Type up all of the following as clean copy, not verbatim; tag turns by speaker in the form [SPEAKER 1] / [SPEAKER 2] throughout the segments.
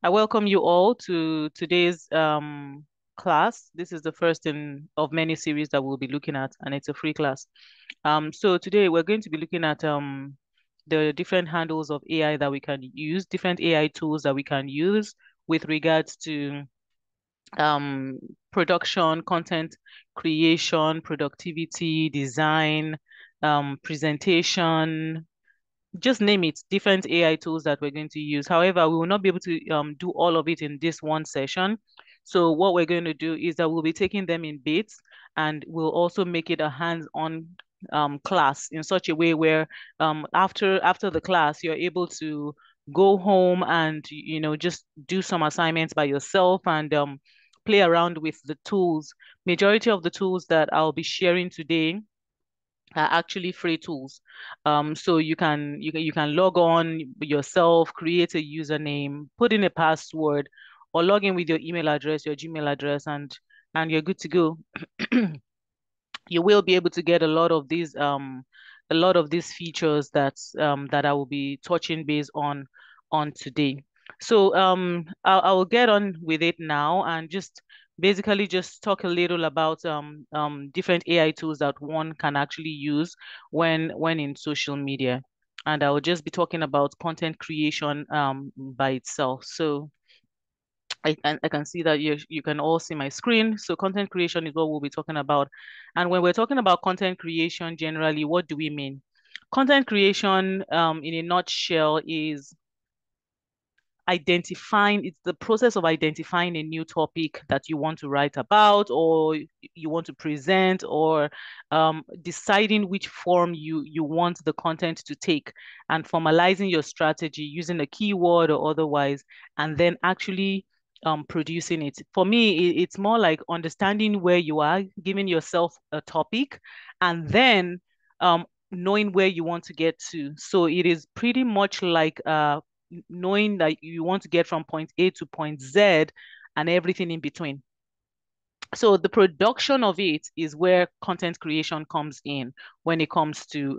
[SPEAKER 1] I welcome you all to today's class. This is the first of many series that we'll be looking at, and it's a free class. So today we're going to be looking at the different handles of AI that we can use, different AI tools that we can use with regards to um, production, content creation, productivity, design, presentation, just name it, different AI tools that we're going to use. However, we will not be able to do all of it in this one session. So what we're going to do is that we'll be taking them in bits, and we'll also make it a hands-on class in such a way where after the class, you're able to go home and just do some assignments by yourself and play around with the tools. Majority of the tools that I'll be sharing today are actually free tools. So you can log on yourself, create a username, put in a password, or log in with your email address, your Gmail address, and you're good to go. You will be able to get a lot of these features that I will be touching base on today. So I will get on with it now and just basically just talk a little about different AI tools that one can actually use when in social media. And I will just be talking about content creation by itself. So I can see that you can all see my screen. So content creation is what we'll be talking about. And when we're talking about content creation, generally, what do we mean? Content creation, in a nutshell, is it's the process of identifying a new topic that you want to write about, or you want to present, or deciding which form you want the content to take, and formalizing your strategy using a keyword or otherwise, and then actually producing it. For me, it's more like understanding where you are, giving yourself a topic, and then knowing where you want to get to. So it is pretty much like knowing that you want to get from point A to point Z and everything in between. So the production of it is where content creation comes in when it comes to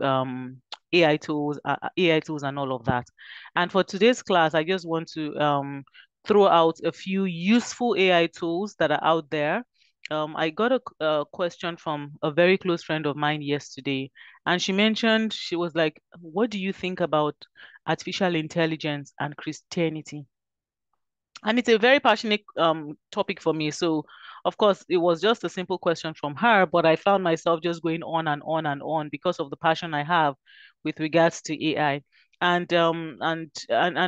[SPEAKER 1] AI tools and all of that. And for today's class, I just want to throw out a few useful AI tools that are out there. I got a question from a very close friend of mine yesterday, and she mentioned, she was like, "What do you think about artificial intelligence and Christianity?" And it's a very passionate topic for me. So, of course, it was just a simple question from her, but I found myself just going on and on and on because of the passion I have with regards to AI. And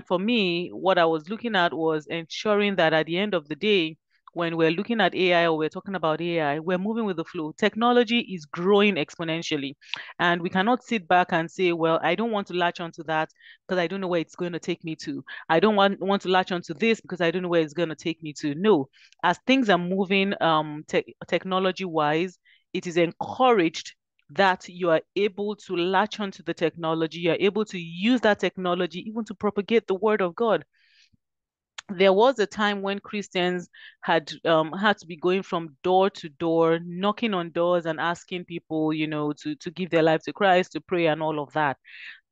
[SPEAKER 1] for me, what I was looking at was ensuring that at the end of the day, when we're looking at AI or we're talking about AI, we're moving with the flow. Technology is growing exponentially, and we cannot sit back and say, well, I don't want to latch onto that because I don't know where it's going to take me to. I don't want to latch onto this because I don't know where it's going to take me to. No, as things are moving technology wise, it is encouraged that you are able to latch onto the technology, you're able to use that technology even to propagate the word of God. There was a time when Christians had to be going from door to door, knocking on doors and asking people, to give their life to Christ, to pray and all of that.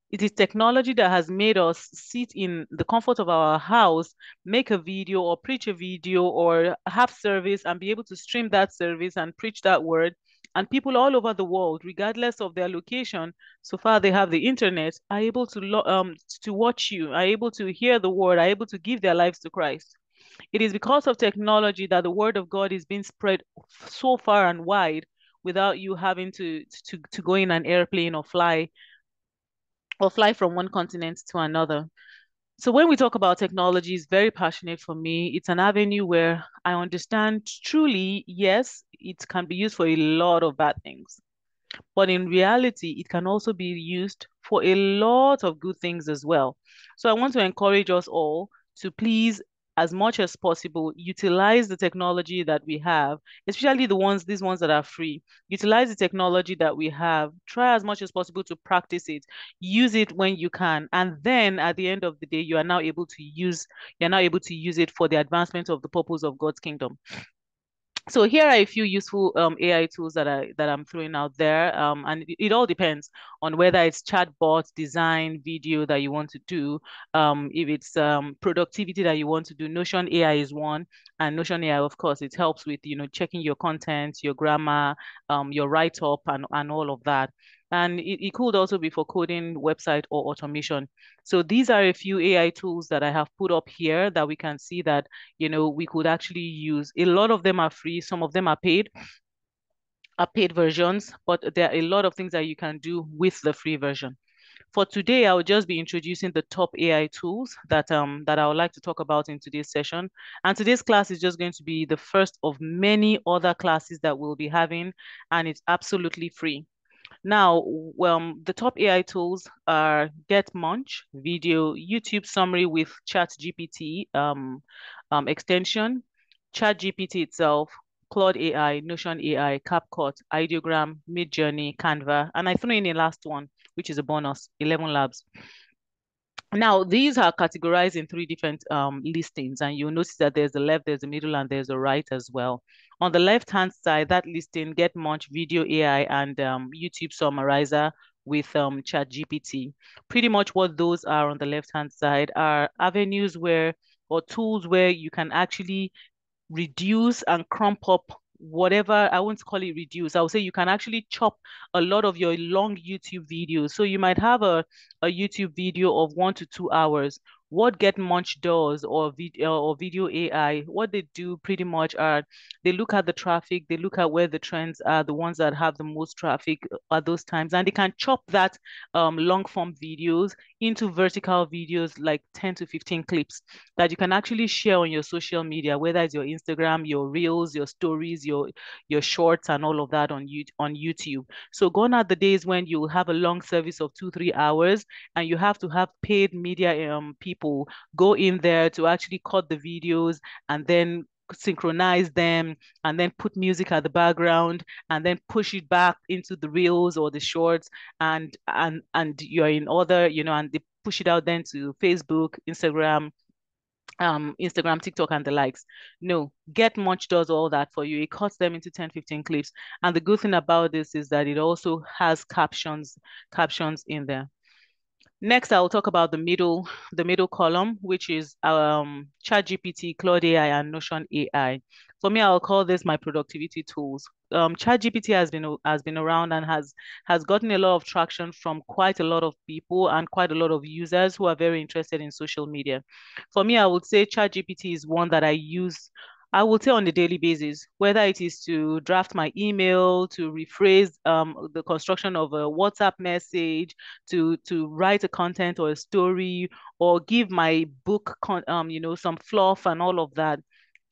[SPEAKER 1] It is technology that has made us sit in the comfort of our house, make a video or preach a video or have service and be able to stream that service and preach that word. And people all over the world, regardless of their location, so far they have the internet, are able to watch you, are able to hear the word, are able to give their lives to Christ. It is because of technology that the word of God is being spread so far and wide without you having to go in an airplane or fly from one continent to another. So when we talk about technology, it's very passionate for me. It's an avenue where I understand truly, yes, it can be used for a lot of bad things. But in reality, it can also be used for a lot of good things as well. So I want to encourage us all to please, as much as possible, utilize the technology that we have, especially these ones that are free. Utilize the technology that we have. Try as much as possible to practice it. Use it when you can. And then at the end of the day, you're now able to use it for the advancement of the purpose of God's kingdom. So here are a few useful AI tools that I'm throwing out there, and it all depends on whether it's chatbot, design, video that you want to do. If it's productivity that you want to do, Notion AI is one, and Notion AI, of course, it helps with checking your content, your grammar, your write up, and all of that. And it could also be for coding, website, or automation. So these are a few AI tools that I have put up here that we can see that we could actually use. A lot of them are free, some of them are paid versions, but there are a lot of things that you can do with the free version. For today, I will just be introducing the top AI tools that I would like to talk about in today's session. And today's class is just going to be the first of many other classes that we'll be having, and it's absolutely free. Now, the top AI tools are GetMunch, video, YouTube summary with ChatGPT extension, ChatGPT itself, Claude AI, Notion AI, CapCut, Ideogram, Midjourney, Canva, and I threw in a last one, which is a bonus, 11 Labs. Now, these are categorized in three different listings, and you'll notice that there's the left, there's the middle, and there's the right as well. On the left-hand side, that listing, GetMunch, Video AI, and YouTube Summarizer with ChatGPT. Pretty much what those are on the left-hand side are avenues where, or tools where you can actually reduce and crump up whatever. I won't call it reduce. I would say you can actually chop a lot of your long YouTube videos. So you might have a YouTube video of 1 to 2 hours. What GetMunch does, or Video AI, what they do pretty much are they look at the traffic, they look at where the trends are, the ones that have the most traffic at those times, and they can chop that long form videos into vertical videos like 10 to 15 clips that you can actually share on your social media, whether it's your Instagram, your reels, your stories, your shorts, and all of that on YouTube. So gone are the days when you have a long service of 2, 3 hours, and you have to have paid media people go in there to actually cut the videos and then synchronize them and then put music at the background and then push it back into the reels or the shorts, and you're in other, and they push it out then to Facebook, Instagram, TikTok, and the likes. No, GetMuch does all that for you. It cuts them into 10, 15 clips. And the good thing about this is that it also has captions in there. Next, I'll talk about the middle column, which is ChatGPT, Claude AI, and Notion AI. For me, I'll call this my productivity tools. ChatGPT has been around and has gotten a lot of traction from quite a lot of people and quite a lot of users who are very interested in social media. For me, I would say ChatGPT is one that I use, I will say, on a daily basis, whether it is to draft my email, to rephrase the construction of a WhatsApp message, to write a content or a story, or give my book some fluff and all of that.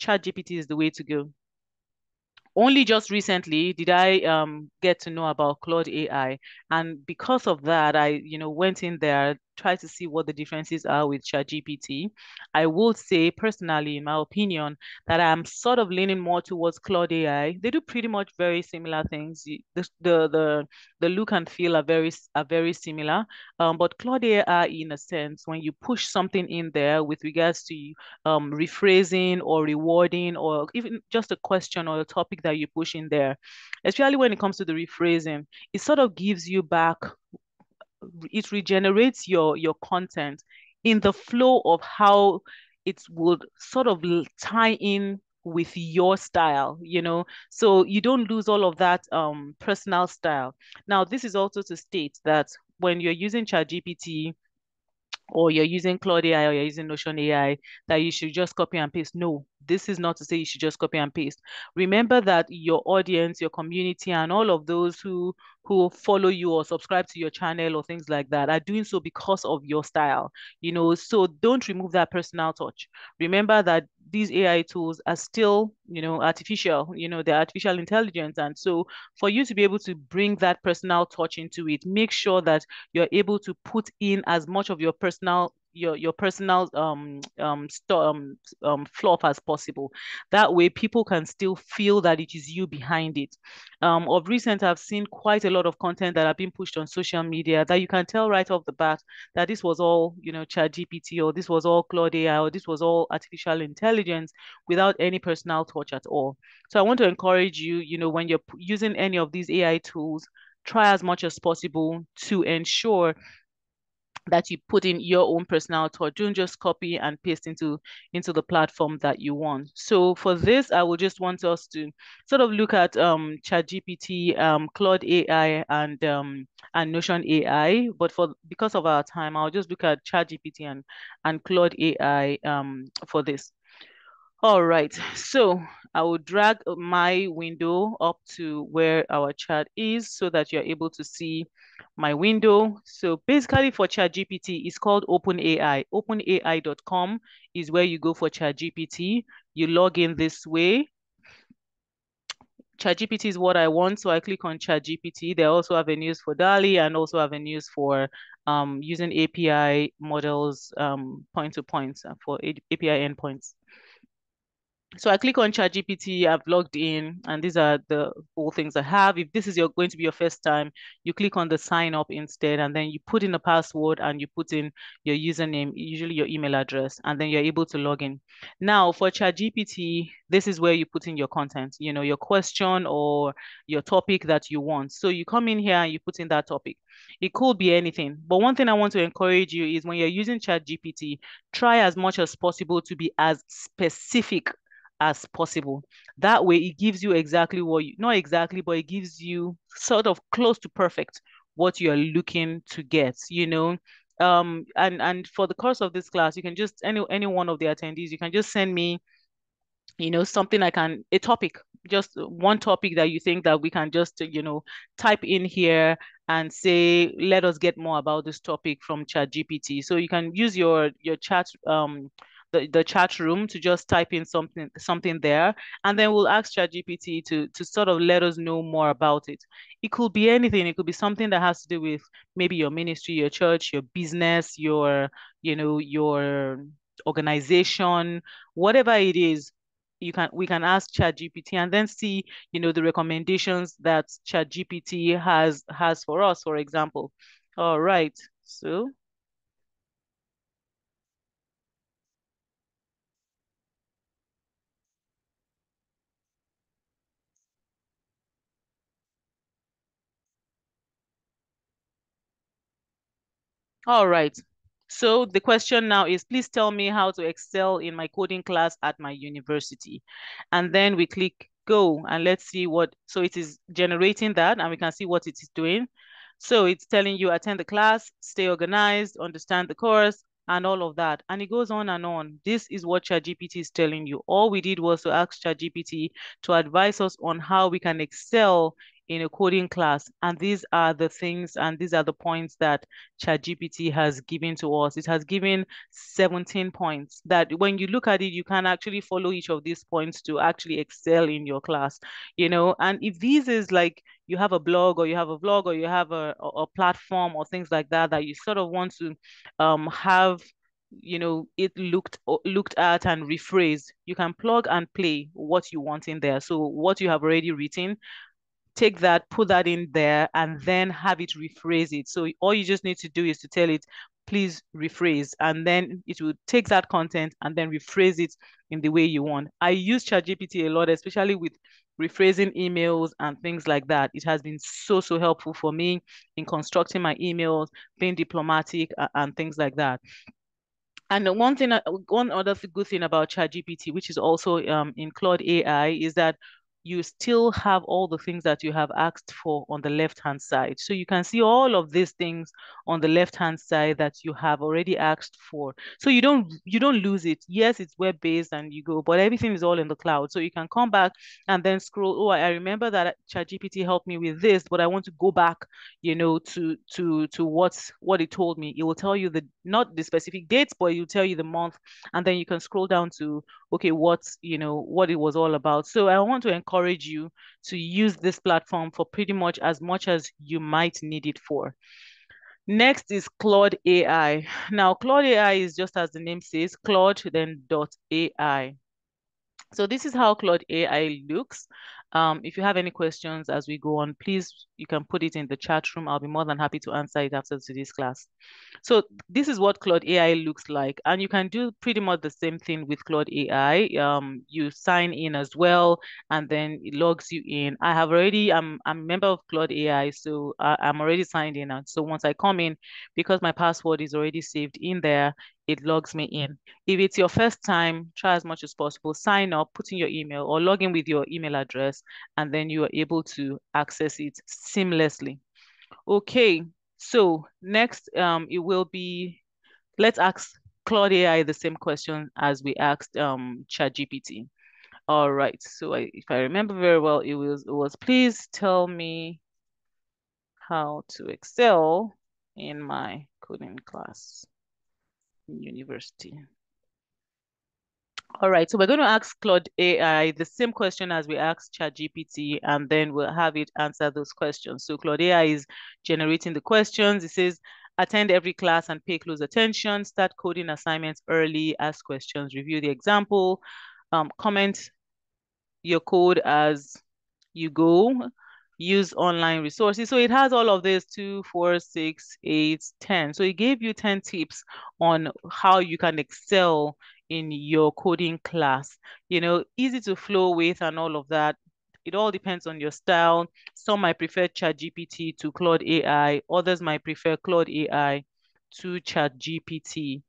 [SPEAKER 1] ChatGPT is the way to go. Only just recently did I get to know about Claude AI, and because of that, I went in there, tried to see what the differences are with ChatGPT. I will say personally, in my opinion, that I'm sort of leaning more towards Claude AI. They do pretty much very similar things. The look and feel are very similar. But Claude AI, in a sense, when you push something in there with regards to rephrasing or rewarding, or even just a question or a topic that you push in there, especially when it comes to the rephrasing, it sort of gives you back, it regenerates your content in the flow of how it would sort of tie in with your style. So you don't lose all of that personal style. Now, this is also to state that when you're using ChatGPT, or you're using Claude AI, or you're using Notion AI, that you should just copy and paste. No, this is not to say you should just copy and paste. Remember that your audience, your community, and all of those who follow you or subscribe to your channel or things like that are doing so because of your style. So don't remove that personal touch. Remember that these AI tools are still, artificial, they're artificial intelligence. And so for you to be able to bring that personal touch into it, make sure that you're able to put in as much of your personal your personal fluff as possible. That way people can still feel that it is you behind it. Of recent, I've seen quite a lot of content that have been pushed on social media that you can tell right off the bat that this was all, ChatGPT, or this was all Claude AI, or this was all artificial intelligence without any personal touch at all. So I want to encourage you, when you're using any of these AI tools, try as much as possible to ensure that you put in your own personal touch. Don't just copy and paste into the platform that you want. So for this, I will just want us to sort of look at ChatGPT, Claude AI, and Notion AI. But because of our time, I'll just look at ChatGPT and Claude AI for this. All right, so I will drag my window up to where our chat is so that you're able to see my window. So basically for ChatGPT, it's called OpenAI. OpenAI.com is where you go for ChatGPT. You log in this way. ChatGPT is what I want, so I click on ChatGPT. There are also avenues for DALL-E and also avenues for using API models point to point for API endpoints. So I click on ChatGPT, I've logged in, and these are the all things I have. If this is going to be your first time, you click on the sign up instead, and then you put in a password and you put in your username, usually your email address, and then you're able to log in. Now for ChatGPT, this is where you put in your content, your question or your topic that you want. So you come in here and you put in that topic. It could be anything. But one thing I want to encourage you is when you're using ChatGPT, try as much as possible to be as specific as possible. That way, it gives you exactly what you, not exactly, but it gives you sort of close to perfect what you're looking to get. And for the course of this class, you can just any one of the attendees, you can just send me something a topic, just one topic that you think that we can just, type in here and say, let us get more about this topic from ChatGPT. So you can use your chat, the chat room to just type in something there, and then we'll ask ChatGPT to sort of let us know more about it. It could be anything. It could be something that has to do with maybe your ministry, your church, your business, your organization, whatever it is. We can ask ChatGPT and then see, the recommendations that ChatGPT has for us, for example. All right. So all right. So the question now is, please tell me how to excel in my coding class at my university. And then we click go and let's see so it is generating that and we can see what it is doing. So it's telling you attend the class, stay organized, understand the course, and all of that. And it goes on and on. This is what ChatGPT is telling you. All we did was to ask ChatGPT to advise us on how we can excel in a coding class. And these are the things and these are the points that ChatGPT has given to us. It has given 17 points that when you look at it, you can actually follow each of these points to actually excel in your class. And if these is like you have a blog or you have a vlog or you have a platform or things like that you sort of want to have it looked at and rephrased, you can plug and play what you want in there. So what you have already written, take that, put that in there, and then have it rephrase it. So all you just need to do is to tell it, please rephrase, and then it will take that content and then rephrase it in the way you want. I use ChatGPT a lot, especially with rephrasing emails and things like that. It has been so, so helpful for me in constructing my emails, being diplomatic, and things like that. And one other good thing about ChatGPT, which is also in Claude AI, is that you still have all the things that you have asked for on the left-hand side. So you can see all of these things on the left-hand side that you have already asked for. So you don't lose it. Yes, it's web-based and you go, but everything is all in the cloud. So you can come back and then scroll. Oh, I remember that ChatGPT helped me with this, but I want to go back, to what it told me. It will tell you not the specific dates, but it will tell you the month, and then you can scroll down to okay, what it was all about. So I want to encourage you to use this platform for pretty much as you might need it for. Next is Claude AI. Now, Claude AI is just as the name says, Claude, then .ai. So this is how Claude AI looks. If you have any questions as we go on, please, you can put it in the chat room. I'll be more than happy to answer it after today's class. So this is what Claude AI looks like. And you can do pretty much the same thing with Claude AI. You sign in as well, and then it logs you in. I'm a member of Claude AI, so I'm already signed in. And so once I come in, because my password is already saved in there, it logs me in. If it's your first time, try as much as possible, sign up, put in your email or log in with your email address, and then you are able to access it seamlessly. Okay, so next it will be, let's ask Claude AI the same question as we asked ChatGPT. All right, so if I remember very well, it was please tell me how to excel in my coding class in university. All right, so we're going to ask Claude AI the same question as we asked ChatGPT, and then we'll have it answer those questions. So Claude AI is generating the questions. It says, attend every class and pay close attention, start coding assignments early, ask questions, review the example, comment your code as you go, use online resources. So it has all of this 2, 4, 6, 8, 10. So it gave you 10 tips on how you can excel in your coding class. Easy to flow with and all of that. It all depends on your style. Some might prefer ChatGPT to Claude AI. Others might prefer Claude AI to ChatGPT.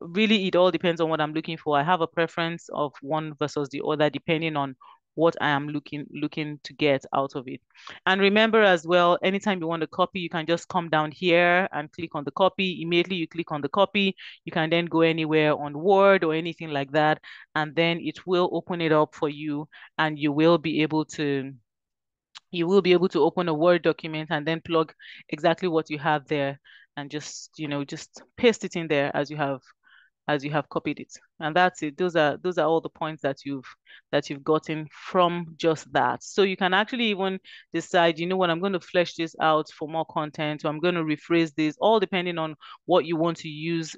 [SPEAKER 1] Really, it all depends on what I'm looking for. I have a preference of one versus the other, depending on what I am looking to get out of it. And remember as well, anytime you want to copy, you can just come down here and click on the copy. Immediately you click on the copy, you can then go anywhere on Word or anything like that, and then it will open it up for you, and you will be able to open a Word document and then plug exactly what you have there and just paste it in there as you have copied it. And that's it. Those are all the points that you've gotten from just that. So you can actually even decide, you know what, I'm going to flesh this out for more content, or I'm going to rephrase this, all depending on what you want to use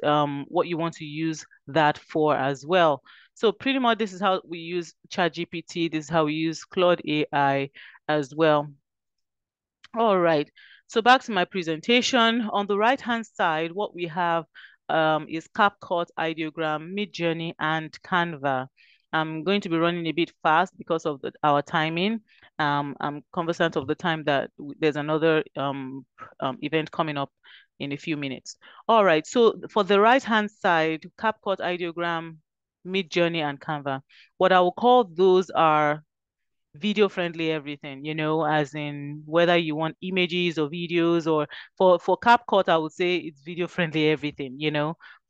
[SPEAKER 1] that for as well. So pretty much this is how we use ChatGPT. This is how we use Claude AI as well. All right. So back to my presentation. On the right-hand side, what we have is CapCut, Ideogram, Midjourney, and Canva. I'm going to be running a bit fast because of our timing. I'm conversant of the time that there's another event coming up in a few minutes. All right. So for the right-hand side, CapCut, Ideogram, Midjourney, and Canva. What I will call those are video friendly everything, as in whether you want images or videos, or for CapCut, I would say it's video friendly everything,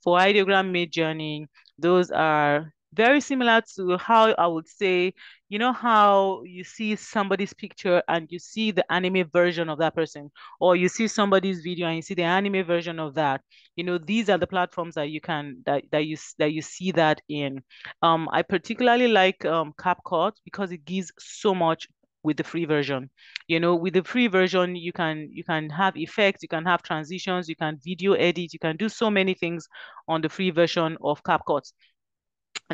[SPEAKER 1] For Ideogram, Midjourney, those are very similar to how I would say, how you see somebody's picture and you see the anime version of that person, or you see somebody's video and you see the anime version of that. These are the platforms that you see that in. I particularly like CapCut because it gives so much with the free version. With the free version, you can have effects, you can have transitions, you can video edit, you can do so many things on the free version of CapCut.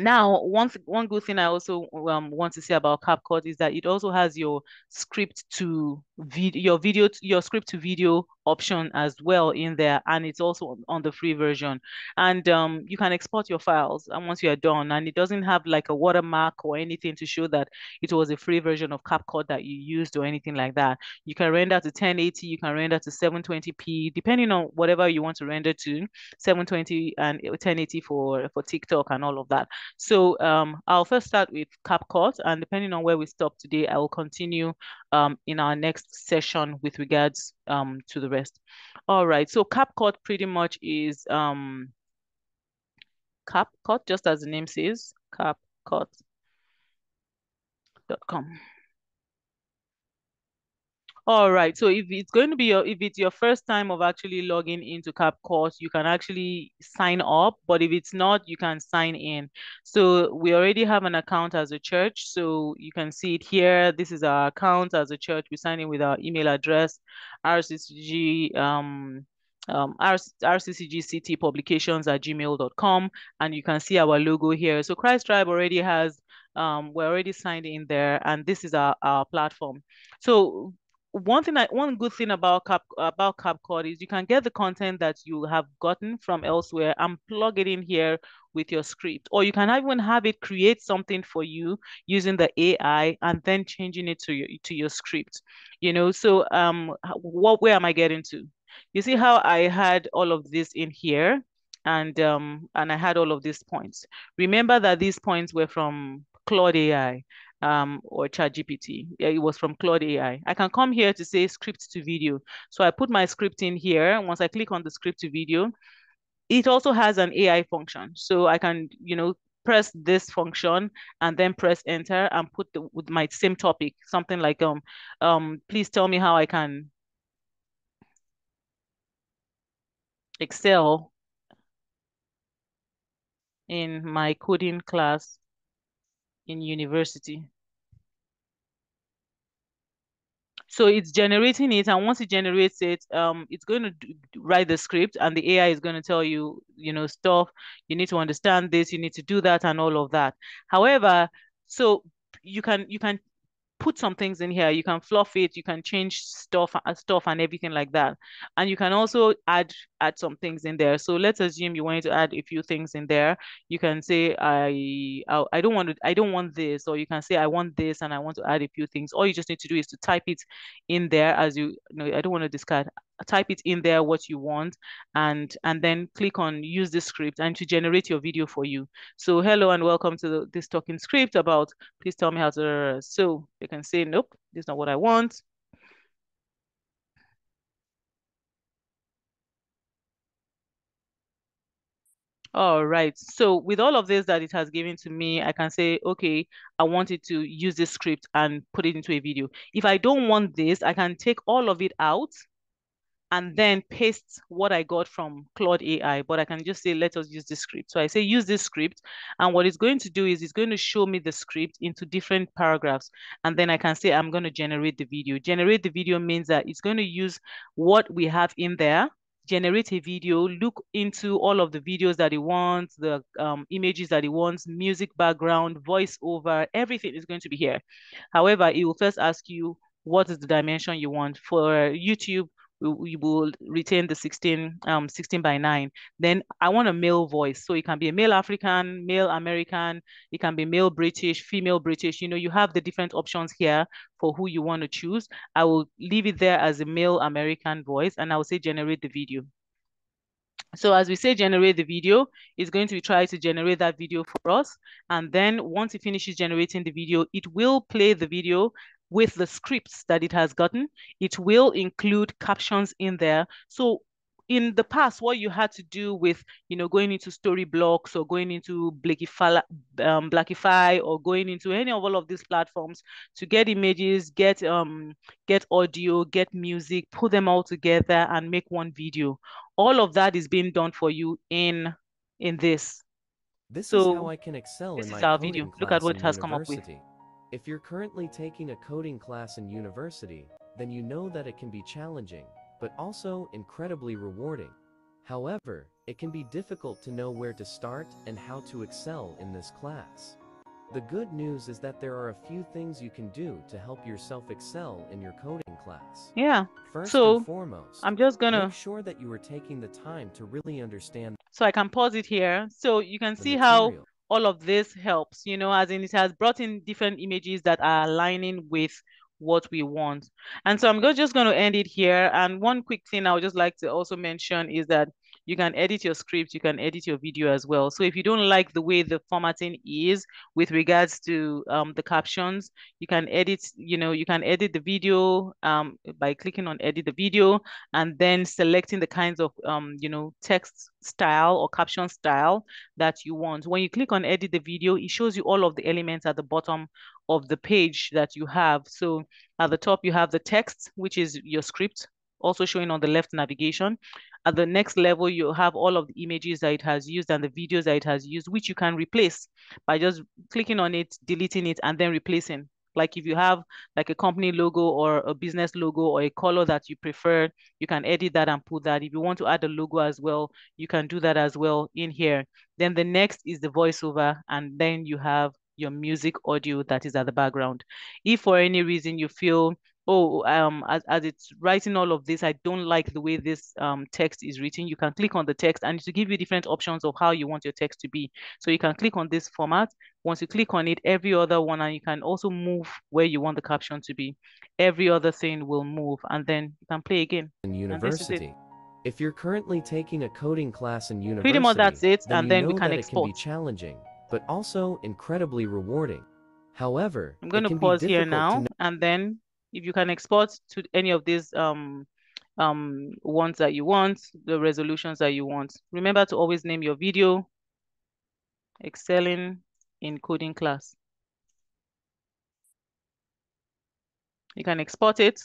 [SPEAKER 1] Now, one good thing I also want to say about CapCut is that it also has your script to your script to video option as well in there, and it's also on the free version. And you can export your files, and once you are done, and it doesn't have like a watermark or anything to show that it was a free version of CapCut that you used or anything like that. You can render to 1080, you can render to 720p, depending on whatever you want to render to, 720 and 1080 for TikTok and all of that. So I'll first start with CapCut, and depending on where we stop today, I will continue in our next session with regards to the rest. All right, so CapCut pretty much is CapCut, just as the name says, CapCut.com. All right. So if it's going to be if it's your first time of actually logging into CapCourse, you can actually sign up. But if it's not, you can sign in. So we already have an account as a church. So you can see it here. This is our account as a church. We sign in with our email address, RCCG, rccgctpublications@gmail.com. And you can see our logo here. So Christ Tribe already has, we're already signed in there. And this is our platform. So one good thing about CapCut is you can get the content that you have gotten from elsewhere and plug it in here with your script, or you can even have it create something for you using the AI and then changing it to your script. So where am I getting to? You see how I had all of this in here, and I had all of these points. Remember that these points were from Claude AI, or ChatGPT. Yeah, it was from Claude AI. I can come here to say script to video. So I put my script in here. Once I click on the script to video, it also has an AI function. So I can, press this function and then press enter and put with my same topic, something like, please tell me how I can excel in my coding class in university. So it's generating it, and once it generates it, it's going to write the script, and the AI is going to tell you, stuff. You need to understand this, you need to do that, and all of that. However, so you can put some things in here. You can fluff it, you can change stuff and everything like that. And you can also add some things in there. So let's assume you wanted to add a few things in there. You can say I don't want this, or you can say I want this and I want to add a few things. All you just need to do is to type it in there as I don't want to discard. Type it in there what you want, and then click on use this script and to generate your video for you. So hello and welcome to this talking script about please tell me how to. So they can say, nope, this is not what I want. All right. So with all of this that it has given to me, I can say, okay, I want it to use this script and put it into a video. If I don't want this, I can take all of it out and then paste what I got from Claude AI, but I can just say, let us use this script. So I say, use this script. And what it's going to do is it's going to show me the script into different paragraphs. And then I can say, I'm going to generate the video. Generate the video means that it's going to use what we have in there, generate a video, look into all of the videos that he wants, the images that he wants, music background, voiceover, everything is going to be here. However, it will first ask you, what is the dimension you want? For YouTube, we will retain the 16 by 9. Then I want a male voice. So it can be a male African, male American, it can be male British, female British. You have the different options here for who you want to choose. I will leave it there as a male American voice, and I will say generate the video. So as we say, generate the video, it's going to try to generate that video for us. And then once it finishes generating the video, it will play the video with the scripts that it has gotten. It will include captions in there. So in the past, what you had to do with, going into Storyblocks or going into Blackify or going into any of all of these platforms to get images, get audio, get music, put them all together and make one video. All of that is being done for you in this.
[SPEAKER 2] This is how
[SPEAKER 1] So
[SPEAKER 2] I can excel
[SPEAKER 1] this
[SPEAKER 2] in
[SPEAKER 1] is
[SPEAKER 2] my
[SPEAKER 1] our video.
[SPEAKER 2] coding
[SPEAKER 1] Look at
[SPEAKER 2] class
[SPEAKER 1] what
[SPEAKER 2] in
[SPEAKER 1] it has come up with.
[SPEAKER 2] university. If you're currently taking a coding class in university, then you know that it can be challenging, but also incredibly rewarding. However, it can be difficult to know where to start and how to excel in this class. The good news is that there are a few things you can do to help yourself excel in your coding class.
[SPEAKER 1] Yeah.
[SPEAKER 2] First and
[SPEAKER 1] So
[SPEAKER 2] foremost,
[SPEAKER 1] I'm just
[SPEAKER 2] make
[SPEAKER 1] gonna,
[SPEAKER 2] sure that you are taking the time to really understand
[SPEAKER 1] so I can pause it here. So you can
[SPEAKER 2] the
[SPEAKER 1] see how
[SPEAKER 2] material.
[SPEAKER 1] all of this helps, as in it has brought in different images that are aligning with what we want. And so I'm just going to end it here. And one quick thing I would just like to also mention is that You can edit your script, you can edit your video as well. So if you don't like the way the formatting is with regards to the captions, you can edit, you can edit the video by clicking on edit the video and then selecting the kinds of text style or caption style that you want. When you click on edit the video, it shows you all of the elements at the bottom of the page that you have. So at the top, you have the text, which is your script, also showing on the left navigation. At the next level, you have all of the images that it has used and the videos that it has used, which you can replace by just clicking on it, deleting it, and then replacing. Like if you have like a company logo or a business logo or a color that you prefer, you can edit that and put that. If you want to add a logo as well, you can do that as well in here. Then the next is the voiceover, and then you have your music audio that is at the background. If for any reason you feel, oh, as it's writing all of this, I don't like the way this text is written, you can click on the text and to give you different options of how you want your text to be. So you can click on this format. Once you click on it, every other one, and you can also move where you want the caption to be. Every other thing will move, and then you can play again.
[SPEAKER 2] In
[SPEAKER 1] And this is it.
[SPEAKER 2] university. If you're currently taking a coding class in
[SPEAKER 1] Pretty much that's
[SPEAKER 2] university,
[SPEAKER 1] it,
[SPEAKER 2] then
[SPEAKER 1] and
[SPEAKER 2] you
[SPEAKER 1] then we
[SPEAKER 2] know
[SPEAKER 1] can
[SPEAKER 2] that it can be
[SPEAKER 1] export.
[SPEAKER 2] challenging, but also incredibly rewarding. However,
[SPEAKER 1] I'm
[SPEAKER 2] it
[SPEAKER 1] going to
[SPEAKER 2] can be
[SPEAKER 1] pause here
[SPEAKER 2] difficult to
[SPEAKER 1] now,
[SPEAKER 2] know
[SPEAKER 1] and then if you can export to any of these ones that you want, the resolutions that you want. Remember to always name your video Excelling in Coding Class. You can export it,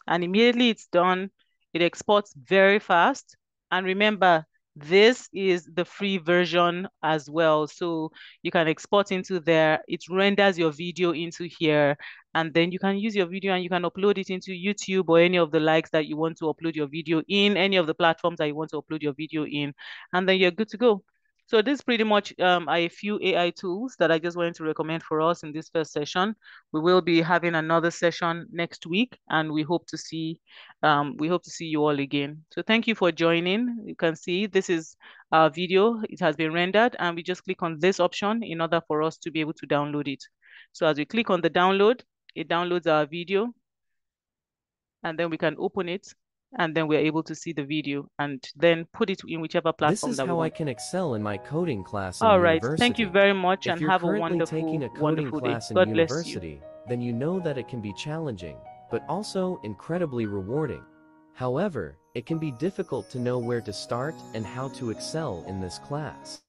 [SPEAKER 1] and immediately it's done. It exports very fast. And remember, this is the free version as well. So you can export into there. It renders your video into here. And then you can use your video and you can upload it into YouTube or any of the likes that you want to upload your video in, any of the platforms that you want to upload your video in. And then you're good to go. So this pretty much are a few AI tools that I just wanted to recommend for us in this first session. We will be having another session next week, and we hope to see you all again. So thank you for joining. You can see this is our video. It has been rendered, and we just click on this option in order for us to be able to download it. So as we click on the download, it downloads our video, and then we can open it, and then we're able to see the video and then put it in whichever
[SPEAKER 2] This
[SPEAKER 1] platform
[SPEAKER 2] is
[SPEAKER 1] that we
[SPEAKER 2] how I
[SPEAKER 1] want.
[SPEAKER 2] can excel in my coding class in
[SPEAKER 1] All right. Thank you
[SPEAKER 2] university.
[SPEAKER 1] very much
[SPEAKER 2] If
[SPEAKER 1] and
[SPEAKER 2] you're
[SPEAKER 1] have a
[SPEAKER 2] currently
[SPEAKER 1] wonderful,
[SPEAKER 2] taking a coding
[SPEAKER 1] wonderful day.
[SPEAKER 2] class in
[SPEAKER 1] God bless you.
[SPEAKER 2] university, then you know that it can be challenging, but also incredibly rewarding. However, it can be difficult to know where to start and how to excel in this class.